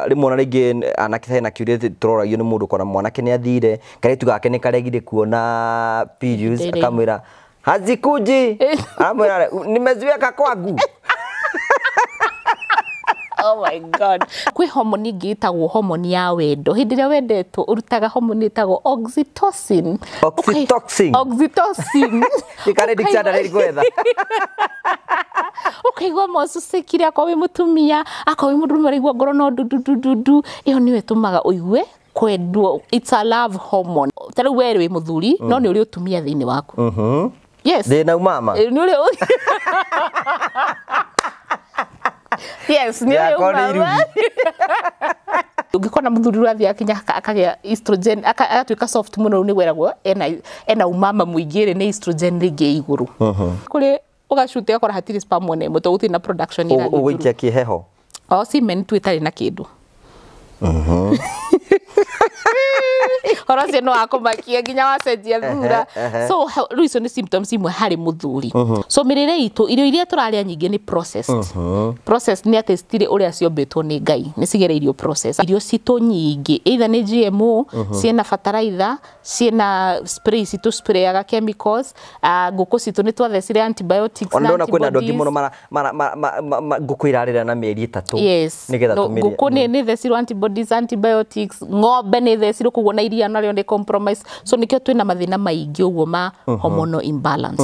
rimwe na ringi anake na kiurete turoragio ni mundu kona mwanake ni athire kairetu gake ni karegire kuona periods akamwira hazikuji amwira nimeziweka kwangu. Oh my god. Kwi hormone ngitagwo hormone ya wendo. Hindi ria wendetwo urutaga hormone itagwo oxytocin. Oxytocin. Ikare dictionary gwetha. Ukaigwa mosu sekire akwa wi mutumia, akwa wi mundu marigwa ngoro no du. Iyo niwe tumaga uigue kwendwo. It's a love hormone. Tare wewe wi muthuri no ni uri utumia thiini waku. Yes. Thina umama. Ni uri Yes, ni umama. Ungikona muthuri rathi akinya akagia estrogen akatuika soft muno ni weragwo ena umama muingire ni estrogen ringi iguru. Kuri ugashuti akora hatiri sperm one muto uti na production ira. Uwikia kiheho. O semen tu itari na kindu. Horasi no akomakia ginya wacenjia thura. So icio ni symptoms imwe hari muthuri. So mirire itu irio iria turaria nyingi ni processed. Processed ni ati stile uria ciombetwo ni Ngai ni cigereirio process. Irio cito nyingi either ni GMO, ciena fertilizer, ciena spray cito sprayaga chemicals, nguku cito ni twathecire antibiotics na antibodies. Ona kwena ndogi muno nguku irarira na mieri 3. Yes. Nguku ni thecirwo antibodies, antibiotics, ng'ombe ni thecirwo kuguo na iria naryo ni compromise. So nikio twina mathina maingi uguo ma hormonal imbalance.